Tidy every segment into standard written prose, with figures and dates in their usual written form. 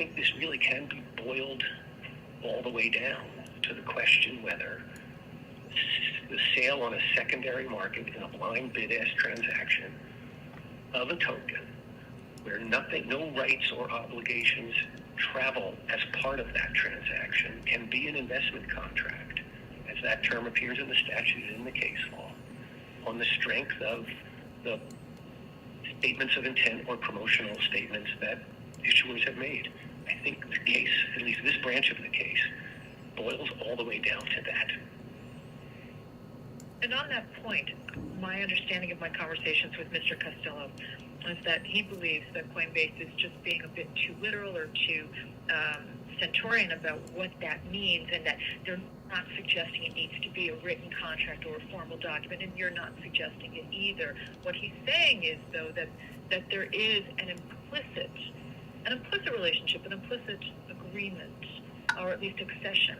think this really can be boiled all the way down to the question whether the sale on a secondary market in a blind bid-ask transaction of a token where no rights or obligations travel as part of that transaction can be an investment contract, as that term appears in the statute and in the case law, on the strength of the statements of intent or promotional statements that issuers have made. I think the case, at least this branch of the case, boils all the way down to that. And on that point, my understanding of my conversations with Mr. Costello is that he believes that Coinbase is just being a bit too literal or too centurion about what that means, and that they're not suggesting it needs to be a written contract or a formal document, and you're not suggesting it either. What he's saying is, though, that there is an implicit relationship, an implicit agreement, or at least accession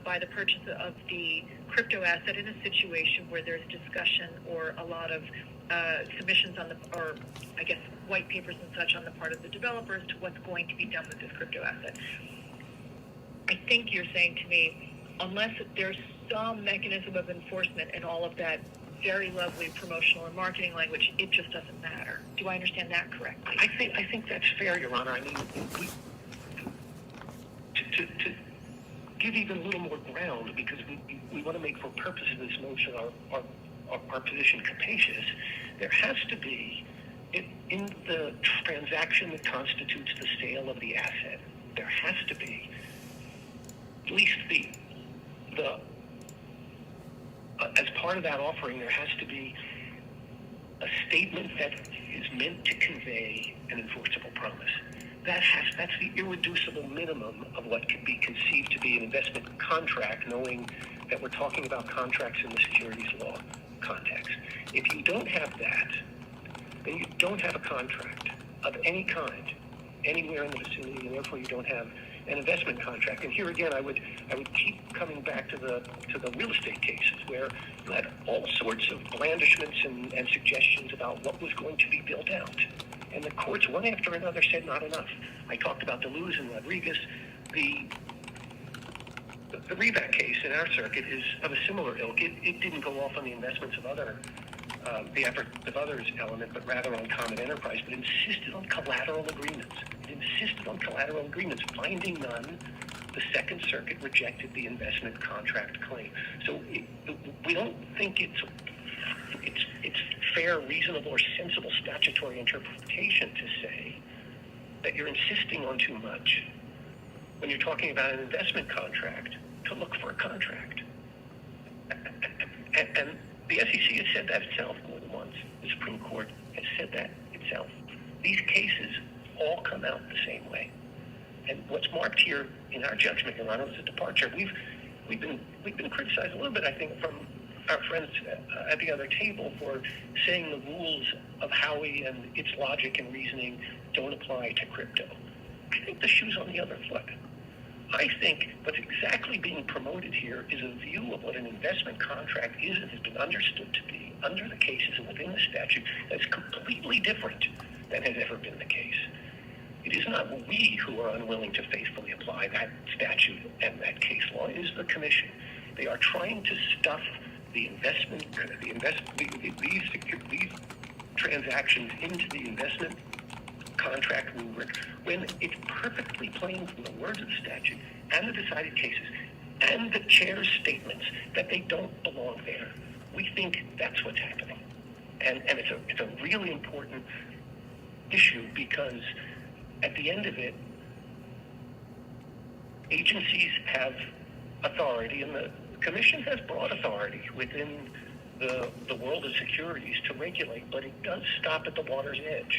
by the purchase of the crypto asset in a situation where there's discussion or a lot of submissions or I guess white papers and such on the part of the developers to what's going to be done with this crypto asset. I think you're saying to me, unless there's some mechanism of enforcement and all of that very lovely promotional and marketing language, it just doesn't matter. Do I understand that correctly? I think that's fair, Your Honor. I mean, to give even a little more ground, because we want to make, for purposes of this motion, our position capacious, there has to be, in the transaction that constitutes the sale of the asset, there has to be at least as part of that offering, there has to be a statement that is meant to convey an enforceable promise. That's the irreducible minimum of what can be conceived to be an investment contract, knowing that we're talking about contracts in the securities law context. If you don't have that, then you don't have a contract of any kind anywhere in the vicinity, and therefore you don't have an investment contract. And here again, I would keep coming back to the real estate cases, where you had all sorts of blandishments and suggestions about what was going to be built out. And the courts, one after another, said not enough. I talked about Deleuze and Rodriguez. The Revac case in our circuit is of a similar ilk. It didn't go off on the investments of the efforts of others element, but rather on common enterprise, but insisted on collateral agreements. It insisted on collateral agreements, finding none. The Second Circuit rejected the investment contract claim. So we don't think it's fair, reasonable, or sensible statutory interpretation to say that you're insisting on too much when you're talking about an investment contract to look for a contract. And the SEC has said that itself more than once. The Supreme Court has said that itself. These cases all come out the same way. And what's marked here in our judgment, Your Honor, is a departure. We've been criticized a little bit, I think, from our friends at the other table for saying the rules of Howey and its logic and reasoning don't apply to crypto. I think the shoe's on the other foot. I think what's exactly being promoted here is a view of what an investment contract is and has been understood to be under the cases and within the statute that's completely different than has ever been the case. It is not we who are unwilling to faithfully apply that statute and that case law. It is the Commission. They are trying to stuff these transactions into the investment contract rubric when it's perfectly plain from the words of the statute and the decided cases and the chair's statements that they don't belong there. We think that's what's happening. And it's a really important issue, because at the end of it, agencies have authority, and the Commission has broad authority within the world of securities to regulate, but it does stop at the water's edge.